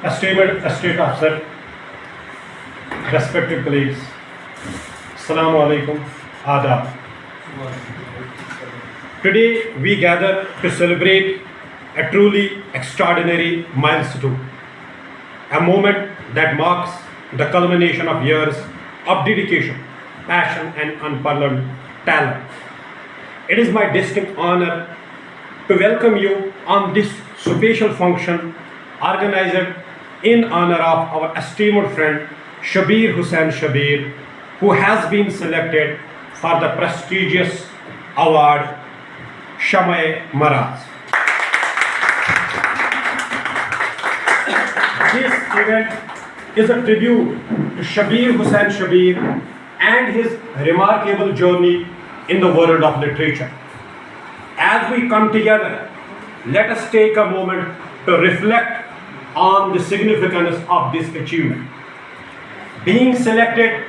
esteemed Estate Officer, respected colleagues, Assalamu alaikum, Adab. Today we gather to celebrate a truly extraordinary milestone, a moment that marks the culmination of years of dedication, passion and unparalleled talent. It is my distinct honor to welcome you on this special function organized in honor of our esteemed friend Shabir Hussain Shabir, who has been selected for the prestigious award Shama-e Maraz. This event is a tribute to Shabir Hussain Shabir and his remarkable journey in the world of literature. As we come together, let us take a moment to reflect on the significance of this achievement. Being selected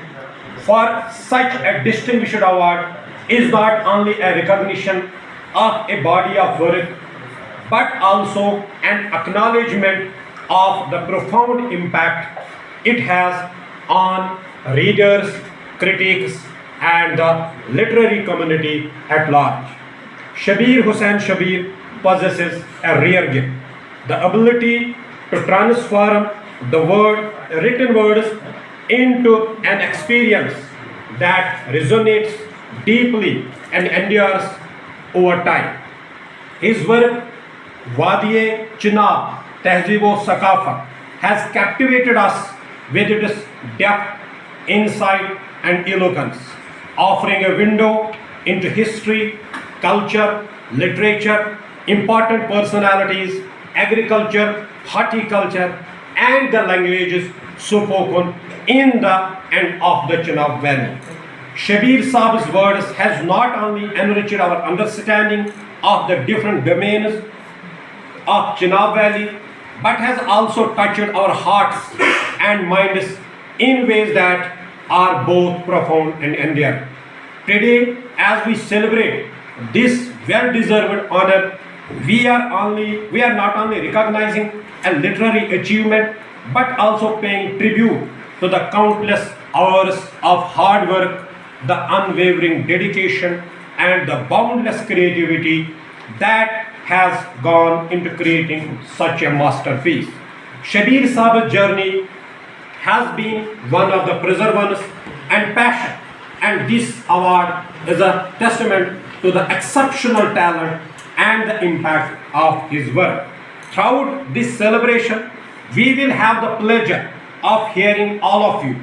for such a distinguished award is not only a recognition of a body of work, but also an acknowledgement of the profound impact it has on readers, critics, and the literary community at large. Shabir Hussain Shabir possesses a rare gift, the ability to transform the written words into an experience that resonates deeply and endures over time. His work, Wadi-e Chenab, Tehzeeb-o Saqafat, has captivated us with its depth, insight, and eloquence, offering a window into history, culture, literature, important personalities, agriculture, horticulture, and the languages spoken in the and of the Chenab Valley. Shabir Saab's words has not only enriched our understanding of the different domains of Chenab Valley, but has also touched our hearts and minds in ways that are both profound and endearing. Today, as we celebrate this well-deserved honor, we are not only recognizing a literary achievement, but also paying tribute to the countless hours of hard work, the unwavering dedication, and the boundless creativity that has gone into creating such a masterpiece. Shabir Saab's journey has been one of the perseverance and passion, and this award is a testament to the exceptional talent and the impact of his work. Throughout this celebration, we will have the pleasure of hearing all of you,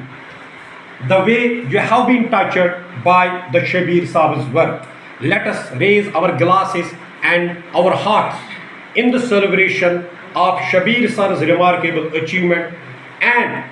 the way you have been touched by the Shabir Saab's work. Let us raise our glasses and our hearts in the celebration of Shabir Sir's remarkable achievement, and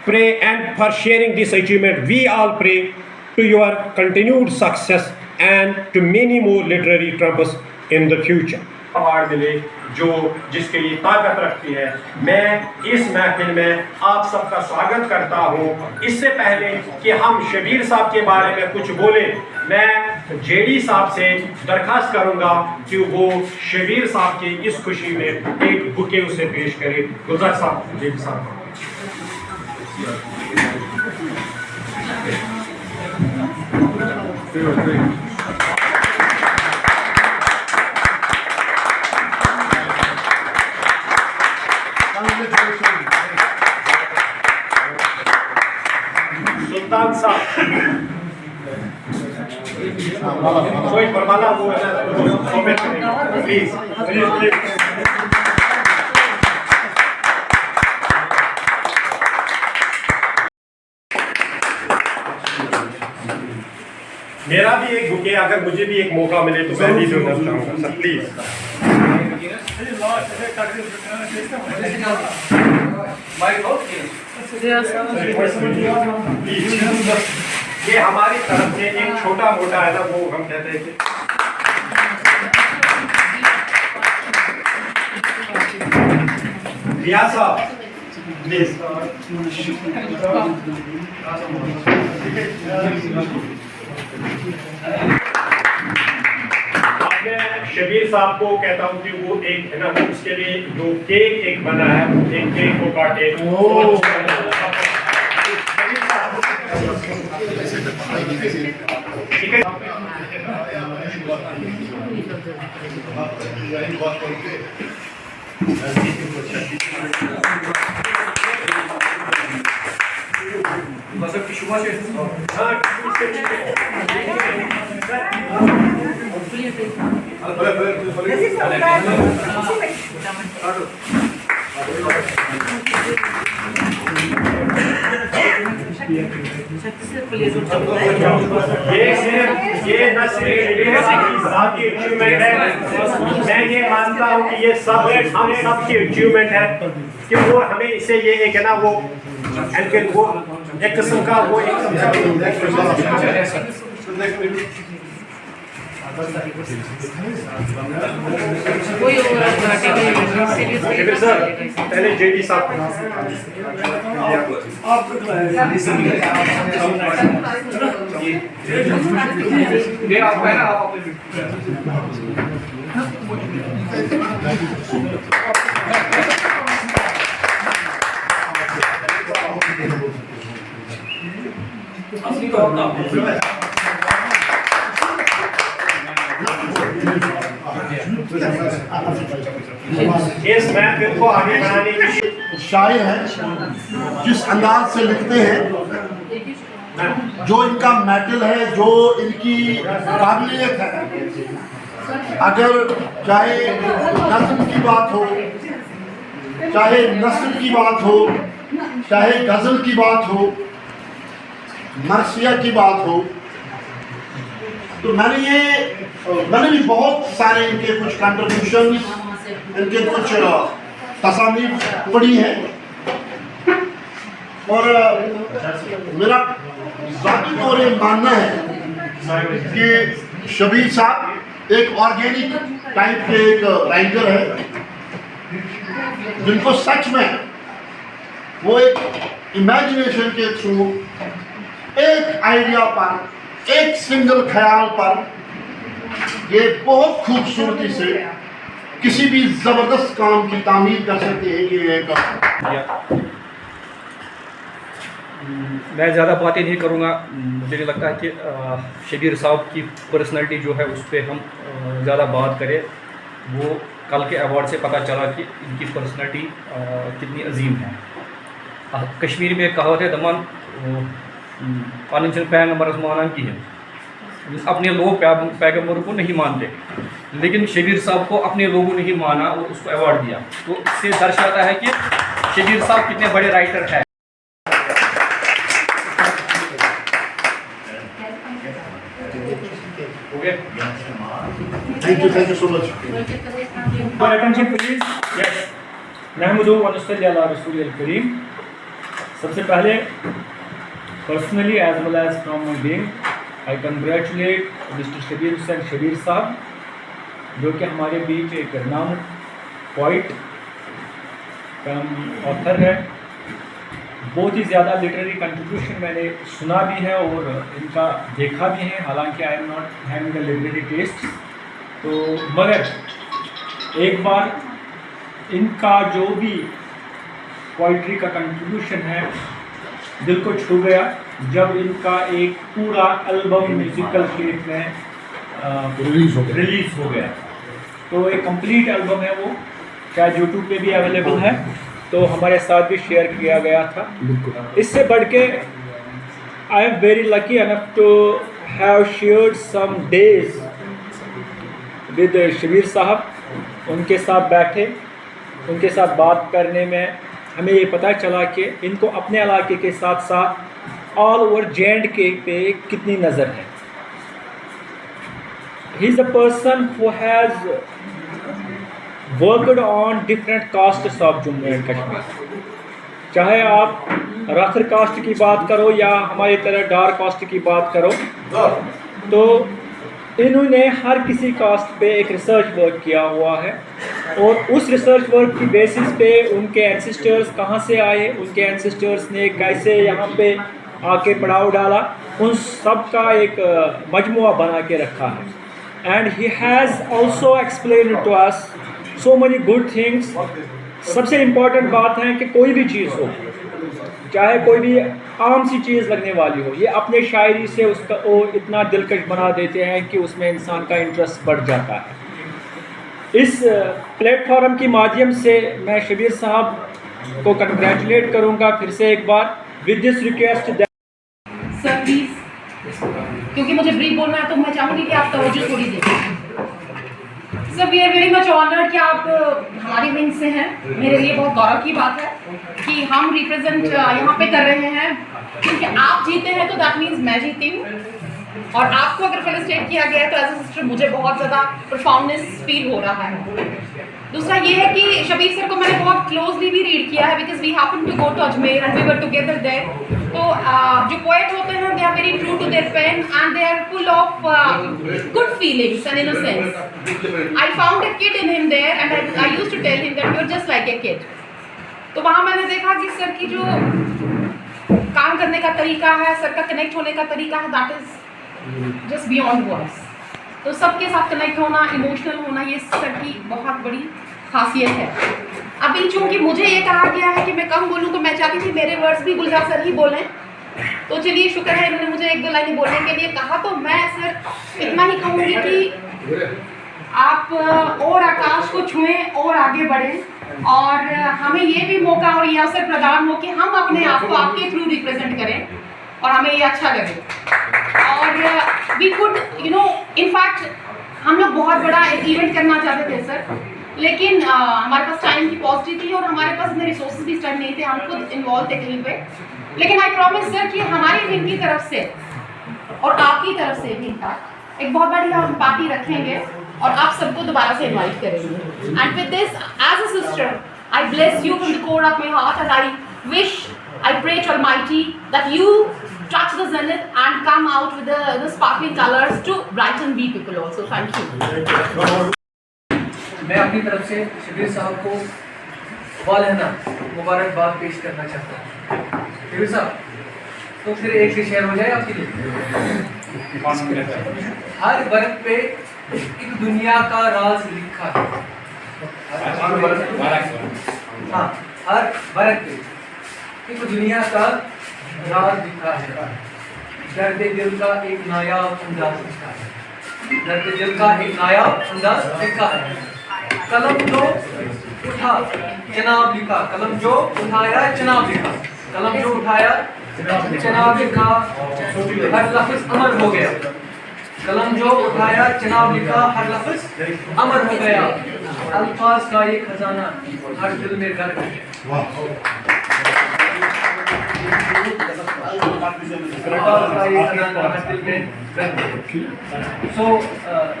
pray, and for sharing this achievement, we all pray to your continued success and to many more literary triumphs in the future. Award मिले जो जिसके लिए ताकत रखती है, मैं इस महफिल में आप सबका स्वागत करता हूँ। इससे पहले कि हम शबीर साहब के बारे में कुछ बोले, मैं जेडी साहब से दरखास्त करूँगा कि वो शबीर साहब की इस खुशी में एक बुके उसे पेश करें। गुलजार साहब, जेडी साहब। सुल्तान साहब, कोई फरमाना वो है ना, प्लीज प्लीज। मेरा भी एक बुके, अगर मुझे भी एक मौका मिले तो मैं भी देना चाहूँगा सर, प्लीज। ये हमारी तरफ से एक छोटा मोटा है ना, वो हम कहते हैं कि रियाज साहब प्लीज। आपने شبیر صاحب کو کہتا ہوں کہ وہ ایک ہے نا اس کے لیے جو کیک ایک بنا ہے ایک کیک کو کاٹے. ٹھیک ہے. یہ نہ صرف ذاتی اچیومنٹ ہے, میں یہ مانتا ہوں کہ یہ سب ہم سب کی اچیومنٹ ہے کہ وہ ہمیں اسے یہ ایک ہے نا وہ ایک قسم کا وہ سر پہلے جے ڈی صاحب شاعر ہیں جس انداز سے لکھتے ہیں, جو ان کا میٹل ہے, جو ان کی قابلیت ہے, اگر چاہے نظم کی بات ہو, چاہے نثر کی بات ہو, چاہے غزل کی بات ہو, مرثیہ کی بات ہو, تو میں نے بھی بہت سارے ان کے کچھ کنٹریبیوشنز, ان کے کچھ تصانیف پڑھی ہیں, اور میرا ذاتی طور یہ ماننا ہے کہ شبیر صاحب ایک آرگینک ٹائپ کے ایک رائٹر ہے, جن کو سچ میں وہ ایک امیجنیشن کے تھرو ایک آئیڈیا پر, ایک سنگل خیال پر یہ بہت خوبصورتی سے کسی بھی زبردست کام کی تعمیر کر سکتے ہیں. یہ ایک میں زیادہ باتیں نہیں کروں گا, مجھے نہیں لگتا ہے کہ شبیر صاحب کی پرسنالٹی جو ہے اس پہ ہم زیادہ بات کریں. وہ کل کے ایوارڈ سے پتہ چلا کہ ان کی پرسنالٹی کتنی عظیم ہے. کشمیر میں کہاوت ہے دمان پانن چھن پیغمبرس مانان کی ہے, اپنے لوگ پیغمبر کو نہیں مانتے, لیکن شبیر صاحب کو اپنے لوگوں نے ہی مانا اور اس کو ایوارڈ دیا. تو اس سے درشاتا ہے کہ شبیر صاحب کتنے بڑے رائٹر ہیں. Thank you so much. Your attention please. Yes. نحمدہ ونصلی علی رسول الکریم. سب سے پہلے personally as well as from my being I congratulate Mr. Shabbir حسین شبیر صاحب, جو کہ ہمارے بیچ ایک نام پوائٹ آتھر ہے. بہت ہی زیادہ لٹریری کنٹریبیوشن میں نے سنا بھی ہے اور ان کا دیکھا بھی ہے, حالانکہ I am not having a literary test. تو مگر ایک بار ان کا جو بھی پوئٹری کا کنٹریبیوشن ہے دل کو چھو گیا جب ان کا ایک پورا البم میوزیکل کلپ میں ریلیز ہو گیا. تو ایک کمپلیٹ البم ہے, وہ شاید یوٹیوب پہ بھی اویلیبل ہے, تو ہمارے ساتھ بھی شیئر کیا گیا تھا. اس سے بڑھ کے I am very lucky enough to have shared some days with Shabbir Sahab. ان کے ساتھ بیٹھے, ان کے ساتھ بات کرنے میں ہمیں یہ پتہ چلا کہ ان کو اپنے علاقے کے ساتھ ساتھ آل اوور JNK پہ کتنی نظر ہے. He is a person who has worked on different castes of Jammu and Kashmir. چاہے آپ راکھر کاسٹ کی بات کرو یا ہماری طرح ڈارک کاسٹ کی بات کرو, تو انہوں نے ہر کسی کاسٹ پہ ایک ریسرچ ورک کیا ہوا ہے, اور اس ریسرچ ورک کی بیسس پہ ان کے اینسسٹرز کہاں سے آئے, ان کے اینسسٹرز نے کیسے یہاں پہ آ کے پڑاؤ ڈالا, ان سب کا ایک مجموعہ بنا کے رکھا ہے. and he has also explained to us so many good things. सबसे इम्पॉर्टेंट बात है कि कोई भी चीज़ हो, चाहे कोई भी आम सी चीज़ लगने वाली हो, ये अपने शायरी से उसका वो इतना दिलकश बना देते हैं कि उसमें इंसान का इंटरेस्ट बढ़ जाता है। इस प्लेटफॉर्म के माध्यम से मैं शबीर साहब को कंग्रेचुलेट करूंगा फिर से एक बार, with this request sir please, क्योंकि मुझे ब्रीफ बोलना है तो मैं चाहूँगी कि आप तवज्जो थोड़ी दें। Sir we are very much honoured कि आप हमारी विंग से हैं। मेरे लिए बहुत गौरव की बात है कि हम रिप्रेजेंट यहाँ पे कर रहे हैं, क्योंकि आप जीते हैं तो दैट मीन्स मैं जीती हूँ, और आपको अगर फेलिसिटेट किया गया है तो एज अ सिस्टर मुझे बहुत ज़्यादा परफॉर्मेंस फील हो रहा है। दूसरा ये है कि शबीर सर को मैंने बहुत क्लोजली भी रीड किया है, because we happen to go to Ajmer and we were together there. तो जो पोएट होते हैं they are very true to their pen and they are full of good feelings and innocence. I found a kid in him there and I used to tell him that you are just like a kid. तो वहाँ मैंने देखा कि sir की जो काम करने का तरीका है, सर का कनेक्ट होने का तरीका है, that is just beyond words. तो सबके साथ कनेक्ट होना, इमोशनल होना, ये सर की बहुत बड़ी खासियत है। अभी चूंकि मुझे ये कहा गया है कि मैं कम बोलूँ, तो मैं चाहती थी मेरे वर्ड्स भी गुलजार सर ही बोलें। तो चलिए शुक्र है इन्होंने मुझे एक दो लाइनें बोलने के लिए कहा। तो मैं सर इतना ही कहूँगी कि आप और आकाश को छुएं और आगे बढ़ें, और हमें ये भी मौका और ये अवसर प्रदान हो कि हम अपने आप को आपके थ्रू रिप्रेजेंट करें और हमें ये अच्छा लगे। और वी कुड इनफैक्ट हम लोग बहुत बड़ा एक इवेंट करना चाहते थे सर, लेकिन हमारे पास टाइम की पॉजिटिव थी और हमारे पास इतने रिसोर्सेज भी स्टार्ट नहीं थे, हम खुद इन्वॉल्व थे कहीं पे। लेकिन आई प्रॉमिस सर कि हमारी विंग की तरफ से और आपकी तरफ से भी इनफैक्ट एक बहुत बड़ी हम पार्टी रखेंगे और आप सबको दोबारा से इनवाइट करेंगे। And with this as a sister I bless you from the core of my heart and I wish, I pray to Almighty that you touch the zenith and come out with the sparkling colors to brighten we people also. Thank you. मैं अपनी तरफ से शबीर साहब को वालहना मुबारकबाद पेश करना चाहता हूँ। शबीर साहब, तो फिर एक शेर हो जाए आपके लिए। हर बरत पे एक दुनिया का राज लिखा है। हाँ, हर बरत पे एक दुनिया का राज लिखा है। दर्द दिल का एक नायाब अंदाज लिखा है। दर्द दिल का एक नायाब अंदाज लिखा है। कलम जो उठा जनाब लिखा, कलम जो उठाया जनाब लिखा, कलम जो उठाया जनाब लिखा, हर लफ्ज़ अमर हो गया। कलम जो उठाया जनाब लिखा, हर लफ्ज़ अमर हो गया। अल्फाज का ये खजाना हर दिल में घर है।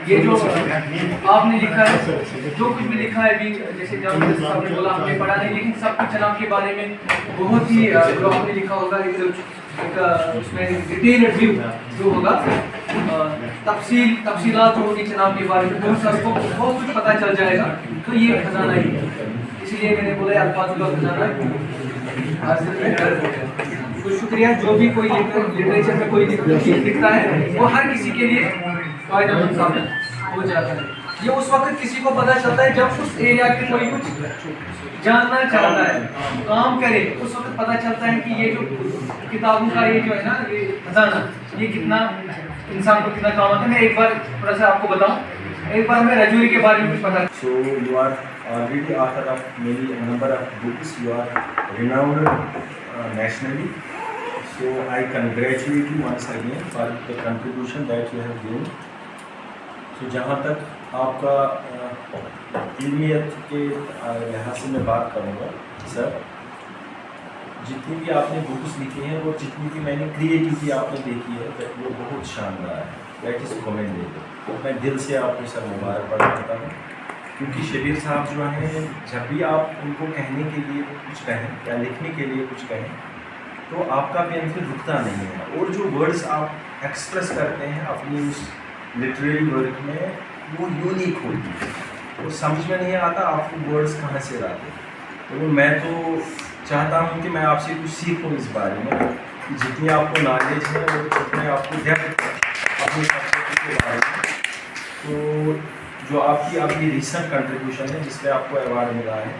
ये जो आपने लिखा है, जो कुछ भी लिखा है अभी, जैसे जब साहब ने बोला हमने पढ़ा नहीं, लेकिन सब कुछ जनाब के बारे में बहुत ही जो आपने लिखा होगा एक उसमें डिटेल रिव्यू जो होगा, तफसीलात होगी जनाब के बारे में, तो सबको बहुत कुछ पता चल जाएगा। तो ये खजाना ही है, इसीलिए मैंने बोला अल्फाज का खजाना हासिल में दर्ज हो गया। तो शुक्रिया। जो भी कोई लिटरेचर में कोई लिखता है वो हर किसी के लिए फायदेमंद साबित हो जाता है। ये उस वक्त किसी को पता चलता है जब उस एरिया के कोई कुछ जानना चाहता है, काम करे, उस वक्त पता चलता है कि ये जो किताबों का ये जो है ना, ये खजाना, ये कितना इंसान को कितना काम आता है। मैं एक बार थोड़ा सा आपको बताऊं, एक बार हमें रजौरी के बारे में कुछ पता। So you are already author of many number of books. You are renowned nationally. So I congratulate you once again for the contribution that you have given. So जहाँ तक आपका इल्मियत के लिहाज से मैं बात करूँगा सर, जितनी भी आपने बुक्स लिखी हैं और जितनी भी मैंने क्रिएटिविटी आपने देखी है वो बहुत शानदार है। That is commendable. मैं दिल से आपको सर मुबारकबाद करता हूँ, क्योंकि शबीर साहब जो हैं, जब भी आप उनको कहने के लिए कुछ कहें या लिखने के लिए कुछ कहें तो आपका पेन फिर रुकता नहीं है, और जो वर्ड्स आप एक्सप्रेस करते हैं अपनी उस लिटरेरी वर्क में वो यूनिक होती है, वो समझ में नहीं आता आपको वर्ड्स कहाँ से लाते। तो मैं तो चाहता हूँ कि मैं आपसे कुछ सीखूँ इस बारे में, कि जितनी आपको नॉलेज है और जितने आपको डेप्थ अपने सब्जेक्ट के बारे में, तो जो आपकी अभी रिसेंट कंट्रीब्यूशन है जिस पे आपको अवार्ड मिला है,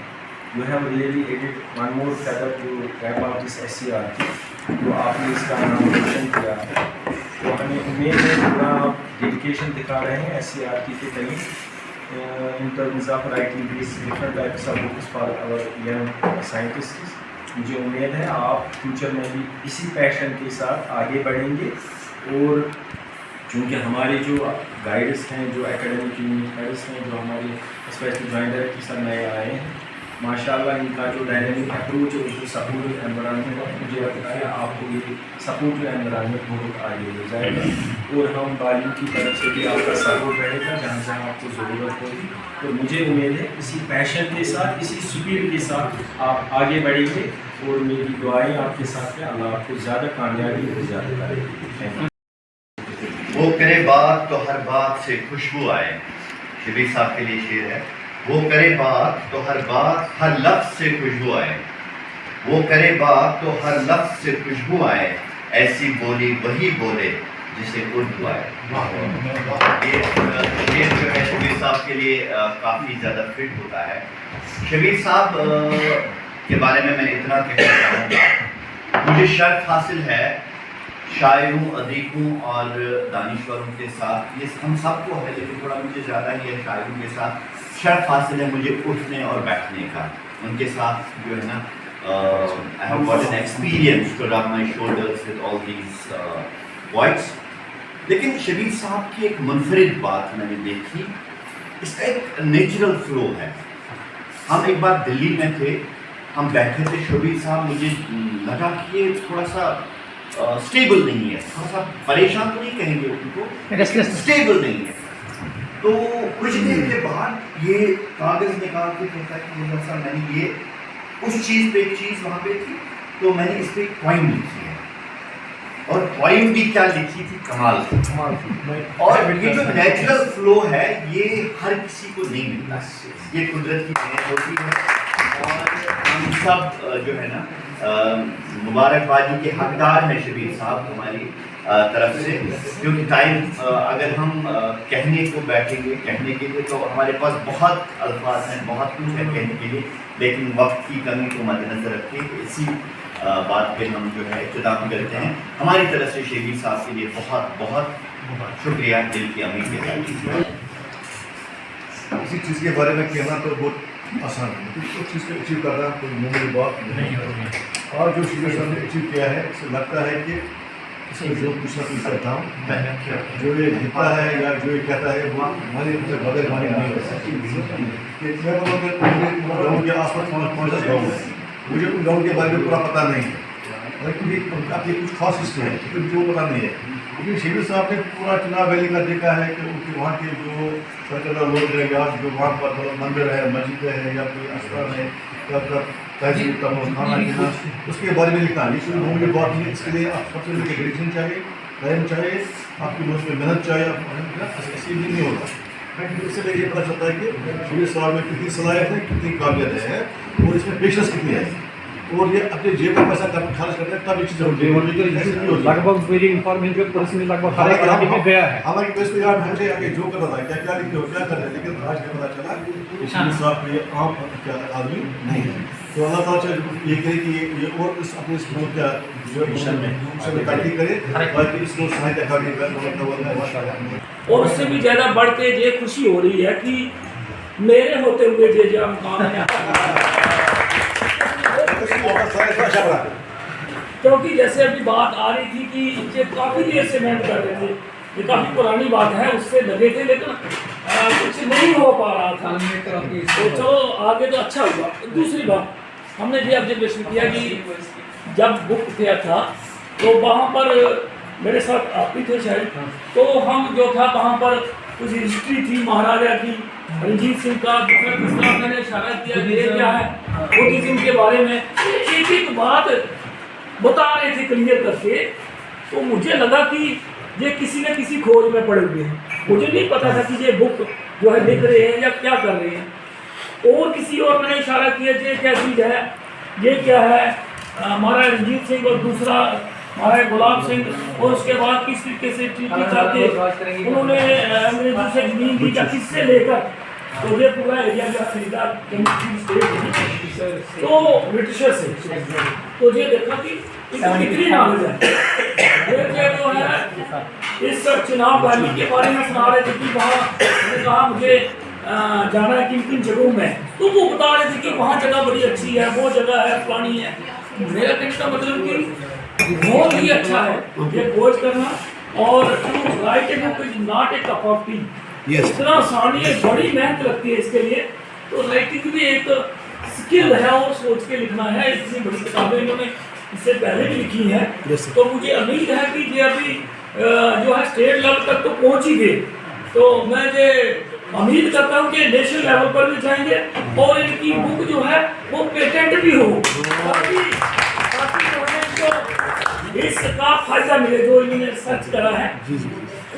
you have really added one more feather to wrap of this SCRT, तो आपने इसका नाम रोशन किया है। तो हमें उम्मीद है पूरा आप डेडिकेशन दिखा रहे हैं SCRT के तरीके in terms of writing these different types of books for our young scientists। मुझे उम्मीद है आप फ्यूचर में भी इसी पैशन के साथ आगे बढ़ेंगे, और चूँकि हमारे जो गाइड्स हैं, जो एकेडमिक यूनिट हेड्स हैं, जो हमारे स्पेशल जॉइंट डायरेक्टर सर नए आए हैं, माशाल्लाह इनका जो डायनेमिक अप्रोच है, जो सपोर्टिव एनवायरनमेंट है, मुझे लगता है आपको ये सपोर्टिव एनवायरनमेंट बहुत आगे ले जाएगा, और हम वालियों की तरफ से भी आपका सपोर्ट रहेगा जहाँ जहाँ आपको ज़रूरत होगी। तो मुझे उम्मीद है इसी पैशन के साथ, इसी स्पिरिट के साथ आप आगे बढ़ेंगे, और मेरी दुआएं आपके साथ हैं, अल्लाह आपको ज़्यादा कामयाबी और ज़्यादा करेगी। Thank you. वो करे बात तो हर बात से खुशबू आए, शबीर साहब के लिए शेर है। वो करे बात तो हर बात, हर लफ्ज़ से खुशबू आए, वो करे बात तो हर लफ्ज़ से खुशबू आए, ऐसी बोली वही बोले जिसे उर्दू आए। ये शेर जो है शबीर साहब के लिए काफ़ी ज़्यादा फिट होता है। शबीर साहब के बारे में मैं इतना कहना चाहूँगा, मुझे शर्फ हासिल है शायरों, अदीबों और दानिश्वरों के साथ, ये हम सबको है, लेकिन थोड़ा मुझे ज़्यादा ही है शायरों के साथ शर्फ हासिल है मुझे उठने और बैठने का। उनके साथ जो है ना, I have got an experience to rub my shoulders with all these points. लेकिन शबीर साहब की एक मुनफरिद बात मैंने देखी, इसका एक नेचुरल फ्लो है। हम एक बार दिल्ली में थे, हम बैठे थे, शबीर साहब, मुझे लगा कि ये थोड़ा सा स्टेबल नहीं है, थोड़ा सा परेशान तो नहीं कहेंगे उनको, स्टेबल नहीं है। तो कुछ देर के बाद ये कागज़ निकाल के कहता है कि मुझे साहब मैंने ये उस चीज़ पे एक चीज़ वहाँ पे थी, तो मैंने इस पर एक पॉइंट लिखी है, और पॉइंट भी क्या लिखी थी, कमाल थी। और ये जो नेचुरल फ्लो है ये हर किसी को नहीं मिलता, ये कुदरत की देन होती है, और हम सब जो है ना मुबारकबादी के हकदार हैं शबीर साहब हमारी तरफ से, क्योंकि टाइम अगर हम कहने को बैठेंगे कहने के लिए तो हमारे पास बहुत अल्फाज हैं, बहुत कुछ है कहने के लिए, लेकिन वक्त की कमी को मद्देनज़र रखते इसी बात पे हम जो है इख्तिताम करते हैं। हमारी तरफ से शबीर साहब के लिए बहुत बहुत शुक्रिया, दिल की अमीर के साथ। किसी चीज़ के बारे में कहना तो बहुत आसान है, लेकिन उस चीज़ को अचीव करना कोई मामूली बात नहीं है। और जो शबीर साहब ने अचीव किया है, इससे लगता है कि इसमें जो कुछ ना कुछ करता हूँ, जो ये लिखता है या जो ये कहता है वो हमारे बगैर हमारी नहीं कर सकती। मैं गाँव के आस पास 50 गाँव है, मुझे उन गाँव के बारे में पूरा पता नहीं है, लेकिन उनकी कुछ खास हिस्ट्री है लेकिन जो पता नहीं है। लेकिन शबीर साहब ने पूरा चुनाव वैली का देखा है कि उनके वहाँ के जो सरकार लोग हैं, या जो वहाँ पर मंदिर है, मस्जिद है, या कोई अस्पताल है, या तहजीब का खाना पीना, उसके बारे में लिखा है। लेकिन उन्होंने बात नहीं, इसके लिए आप सबसे पहले डेडिकेशन चाहिए, टाइम चाहिए, आपकी उसमें मेहनत चाहिए, ऐसे भी नहीं होता। इससे ये पता चलता है कि शबीर साहब में कितनी सलाहियत है, कितनी काबिलियत है, और इसमें पेशेंस कितनी है, और ये अपने जेब का पैसा खर्च करते हैं तब ये चीज़ होती है। लगभग मेरी इंफॉर्मेशन जो पर्सन लगभग हर एक इलाके में गया है। हमारी प्रेस को यार ढंग से आगे जो कर रहा था, क्या क्या लिखे हो, क्या कर रहे हैं, लेकिन आज क्या पता चला कि शबीर साहब ये आम आदमी नहीं है। तो अल्लाह ताला से ये कहे कि ये और इस अपने इस क्या जो मिशन में तरक्की करे, बाकी इसको सहायता करें। और उससे भी ज़्यादा बढ़ के ये खुशी हो रही है कि मेरे होते हुए जो हम काम है, क्योंकि जैसे अभी बात आ रही थी कि ये काफ़ी देर से मेहनत कर रहे थे, ये काफ़ी पुरानी बात है, उससे लगे थे, लेकिन कुछ नहीं हो पा रहा था। तो चलो आगे तो अच्छा हुआ। दूसरी बात हमने ये ऑब्जर्वेशन किया कि जब बुक किया था तो वहाँ पर मेरे साथ आप भी थे शायद, तो हम जो था वहाँ पर कुछ हिस्ट्री थी महाराजा की, रणजीत सिंह का दूसरा मैंने इशारा किया ये क्या है बुद्धिज्म के बारे में, एक एक बात बता रहे थे क्लियर करके। तो मुझे लगा कि ये किसी न किसी खोज में पड़े हुए हैं, मुझे नहीं पता था कि ये बुक जो है लिख रहे हैं या क्या कर रहे हैं। और किसी और मैंने इशारा किया ये क्या चीज़ है, ये क्या है, हमारा रणजीत सिंह और दूसरा हमारे गुलाब सिंह, और उसके बाद किस तरीके से टीटी चाहते उन्होंने अंग्रेजों से जमीन दी, किससे लेकर तो ये पूरा एरिया जो खरीदा तो ब्रिटिशर से। तो ये देखा कि कितनी नॉलेज है। ये जो है इस चुनाव रैली के बारे में सुना रहे थे कि वहाँ कहा मुझे जाना है किन किन जगहों में, तो वो बता रहे थे कि वहाँ जगह बड़ी अच्छी है, वो जगह है फलानी है। मेरा कहने का मतलब कि बहुत ही अच्छा है ये खोज करना, और writing is not a cup of T. इतना आसान है, बड़ी मेहनत लगती है इसके लिए। तो राइटिंग भी एक स्किल है और सोच के लिखना है। इतनी बड़ी किताबें इन्होंने इससे पहले भी लिखी हैं, तो मुझे उम्मीद है कि ये अभी जो है स्टेट लेवल तक तो पहुँच ही गए। तो मैं ये उम्मीद करता हूँ कि नेशनल लेवल पर भी जाएंगे और इनकी बुक जो है वो पेटेंट भी हो, ताकि जो है इनको इसका फायदा मिले जो इन्होंने सर्च करा है,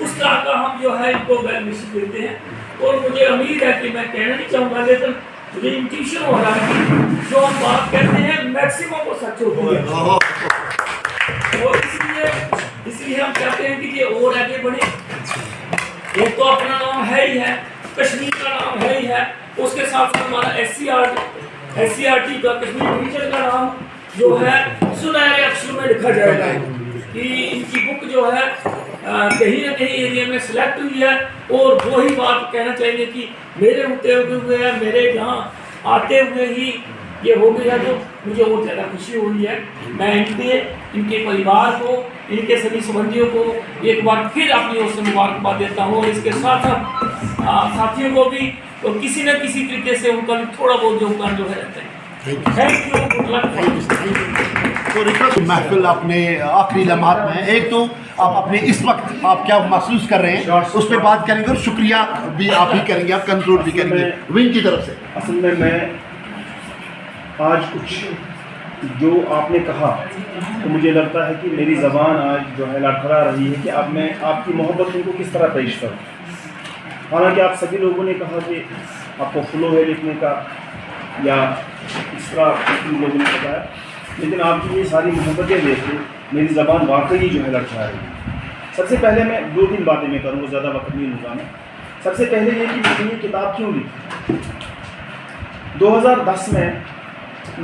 उस तरह का हम जो है इनको बेनिफिट देते हैं। और मुझे उम्मीद है कि मैं कहना नहीं चाहूँगा, लेकिन मुझे इंट्यूशन हो रहा है कि जो हम बात कहते हैं मैक्सिमम वो सच होती है, और इसलिए हम चाहते हैं कि ये और आगे बढ़े। एक तो अपना नाम है ही है, कश्मीर का नाम है ही है, उसके साथ साथ हमारा SCRT का कश्मीर रीजन का नाम जो है सुनहरे अक्षर में लिखा जाएगा कि इनकी बुक जो है कहीं ना कहीं एरिया में सिलेक्ट हुई है। और वही बात कहना चाहिए कि मेरे होते हुए है, मेरे यहाँ आते हुए ही ये हो गया, तो मुझे और ज़्यादा खुशी हुई है। मैं इनके परिवार को, इनके सभी संबंधियों को एक बार फिर अपनी ओर से मुबारकबाद देता हूँ, और इसके साथ साथ साथियों को भी, तो किसी न किसी तरीके से उनका भी थोड़ा बहुत योगदान जो है रहता है। Thank you, good luck. तो रिक्वेस्ट महफिल अपने आखिरी लम्हात में, एक तो आप अपने इस वक्त आप क्या महसूस कर रहे हैं उस पर बात करेंगे, और शुक्रिया भी आप ही करेंगे, आप कंक्लूड भी करेंगे विंग की तरफ से। असल में मैं आज कुछ जो आपने कहा तो मुझे लगता है कि मेरी ज़बान आज जो है लड़खड़ा रही है कि अब मैं आपकी मोहब्बत उनको किस तरह पेश करूँ। हालांकि आप सभी लोगों ने कहा कि आपको फ्लो है लिखने का या इस तरह लोगों ने बताया, लेकिन आपकी ये सारी मोहब्बतें देख के मेरी ज़बान वाकई जो है लड़खड़ा रही है। सबसे पहले मैं 2-3 बातें मैं करूँगा, ज़्यादा वक्त नहीं लूँगा मैं। सबसे पहले ये कि मैंने ये किताब क्यों लिखी। 2010 में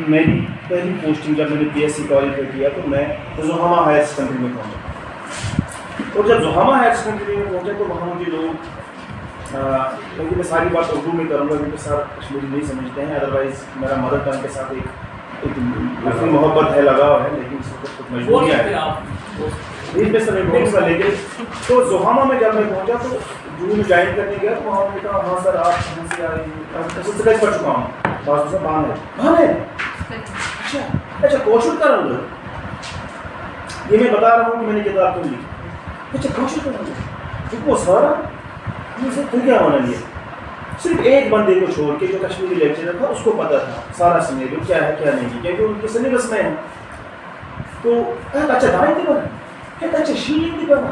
मेरी पहली पोस्टिंग जब मैंने PSC क्वालिफाई किया तो मैं जोहामा हायर सेकेंडरी में पहुंचा, और जब जोहामा हायर सेकेंडरी में पहुंचा तो वहाँ मुझे लोग क्योंकि मैं सारी बात उर्दू में करूँगा क्योंकि सर कश्मीरी नहीं समझते हैं, अदरवाइज़ मेरा मदर टंग के साथ एक मोहब्बत है, लगाव है, लेकिन इस वक्त कुछ मजबूरियाँ है में समय बहुत सा। लेकिन तो जोहामा में जब मैं पहुँचा तो जून में ज्वाइन करने गया तो वहाँ मैंने कहा हाँ सर आप कहाँ से आ रही हैं, कर चुका हूँ बात से बाहर है। अच्छा कौशल कर रहा हूँ, ये मैं बता रहा हूँ कि मैंने किताब क्यों लिखी। अच्छा कौशल कर रहा हूँ वो सारा मुझे फिर क्या होना लिया, सिर्फ एक बंदे को छोड़ के जो कश्मीरी लेक्चरर था उसको पता था सारा सिनेरियो क्या है क्या नहीं, क्योंकि उनके सिलेबस में है। तो अच्छा दाएं बना है, अच्छा शीन बना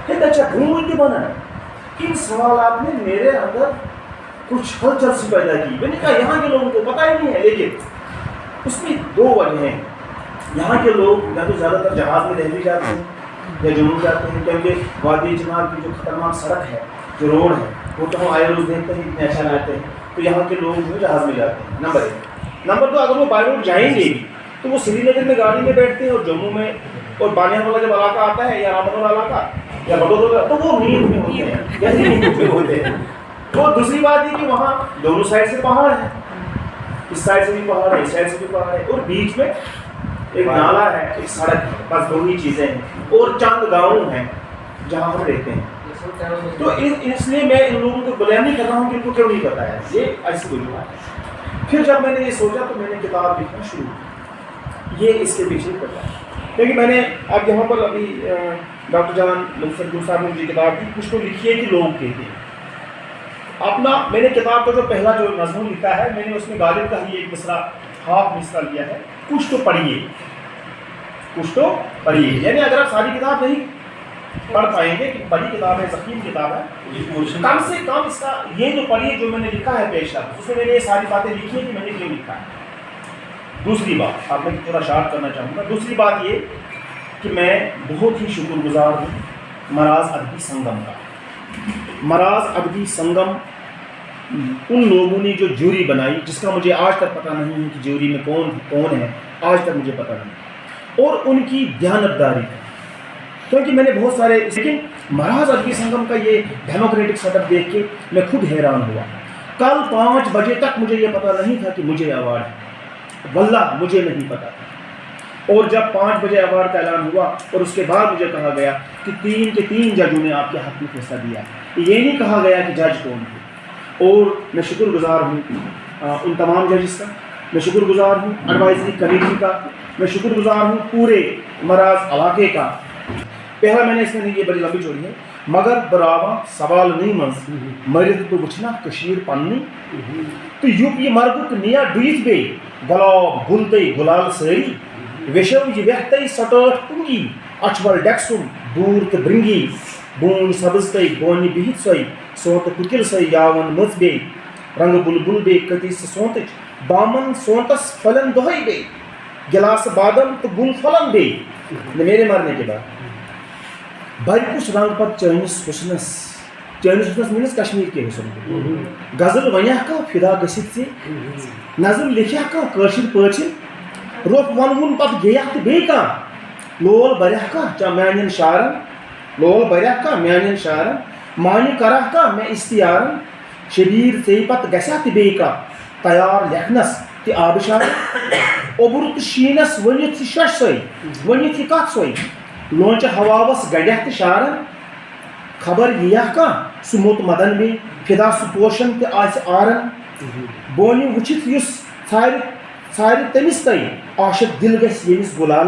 है, अच्छा घूम बना है। इन सवाल ने मेरे अंदर कुछ हलचल सी पैदा की। मैंने कहा यहाँ के लोगों को पता ही नहीं है, लेकिन उसमें 2 वजह हैं। यहाँ के लोग या तो ज़्यादातर जहाज़ में दिल्ली जाते हैं या जम्मू जाते हैं, क्योंकि वादी चिनाब की जो खतरनाक सड़क है, जो रोड है, वो तो हम आए रोज़ देखते हैं इतने अच्छा रहते हैं, तो यहाँ के लोग जो जहाज़ में जाते हैं। नंबर 1। नंबर 2, अगर वो बाई रोड जाएंगे तो वो श्रीनगर में गाड़ी में बैठते हैं और जम्मू में, और बानियान वाला जब इलाका आता है या रामबन वाला इलाका या बडोदरा, तो वो नींद में होते हैं, गहरी नींद में होते हैं। तो दूसरी बात ये कि वहाँ दोनों साइड से पहाड़ है, इस साइड से भी पहाड़ है, इस साइड से भी पहाड़ है, और बीच में एक नाला है, एक सड़क है, बस 2 ही चीज़ें हैं, और चंद गाँव हैं जहाँ हम रहते हैं। तो इसलिए मैं इन लोगों को ब्लेम नहीं कर रहा हूँ कि इनको क्यों नहीं पता है, ये ऐसी कोई बात है। फिर जब मैंने ये सोचा तो मैंने किताब लिखना शुरू की, ये इसके पीछे पता है, क्योंकि मैंने अब यहाँ पर अभी डॉक्टर जान मुफद्दल साहब ने मुझे किताब दी, कुछ तो लिखी है कि लोग कहते हैं अपना। मैंने किताब का जो पहला जो मजमून लिखा है, मैंने उसमें गालिब का ही एक मिसरा, हाफ मिसरा लिया है, कुछ तो पढ़िए, कुछ तो पढ़िए। यानी अगर आप सारी किताब नहीं पढ़ पाएंगे कि बड़ी किताब है, ज़ख़ीम किताब है, कम से कम इसका ये जो पढ़िए जो मैंने लिखा है पेशा, उसमें मैंने ये सारी बातें लिखी है कि मैंने क्यों लिखा है। दूसरी बात आप मैं थोड़ा शार्ट करना चाहूँगा, दूसरी बात ये کہ میں بہت ہی شکر گزار ہوں مراز ادبی سنگم کا. مراز ادبی سنگم ان لوگوں نے جو جوری بنائی جس کا مجھے آج تک پتہ نہیں ہے کہ جوری میں کون ہے, آج تک مجھے پتہ نہیں, اور ان کی دیانتداری ہے. کیونکہ میں نے بہت سارے, لیکن مراز ادبی سنگم کا یہ ڈیموکریٹک سیٹ اپ دیکھ کے میں خود حیران ہوا. کل 5 بجے تک مجھے یہ پتہ نہیں تھا کہ مجھے ایوارڈ ہے, واللہ مجھے نہیں پتہ تھا. اور جب 5 بجے ایوارڈ کا اعلان ہوا اور اس کے بعد مجھے کہا گیا کہ 3 کے 3 ججوں نے آپ کے حق میں فیصلہ دیا, یہ نہیں کہا گیا کہ جج کون تھے. اور میں شکر گزار ہوں ان تمام ججز کا, میں شکر گزار ہوں ایڈوائزری کمیٹی کا, میں شکر گزار ہوں پورے مراز علاقے کا. پہلا میں نے اس میں یہ بڑی لمبی چوڑی ہے, مگر براوا سوال نہیں منز مرد تو وچھنا کشیر پننی تو یوپی مرگک نیا ڈویت بے گلاب گلتے گلال سری ویشو یہ وحتے سٹاٹ پنگی اچھول ڈیکسم دور تو برنگی بون سبز تے بونی بہت سوئی سونت ککل سوئی یاون مز بے رنگ بلبل بے کتیس سونتچ بامن سونتس پھلن دہائی بے گلاس بادم تو گل پھلن بے. میرے مرنے کے بعد بھرکش رنگ پت چینس حسنس مینس کشمیر کے حسن غزل ونیا کا فدا گسیت سے نظم لکھیا کا کاشر پاچن روپ ون پت گیا تو بے کا لول بریا کا چا میانین شارن لول بریا کا میانین شارن مانی کرا کا میں استیارن شبیر سے پت گسیا تو بے کا تیار لکھنس تی آبشار اوبر تو شینس ونیت شش سوئی ونیت کت سوئی لونچ ہواوس گڑیا تو شارن خبر یہ کا سموت مدن میں فدا سہ پوشن تو آس آرن بونی وچھت یس ژھارِ تٔمِس تہِ عاشق دل گژھِ ییٚمِس گُلال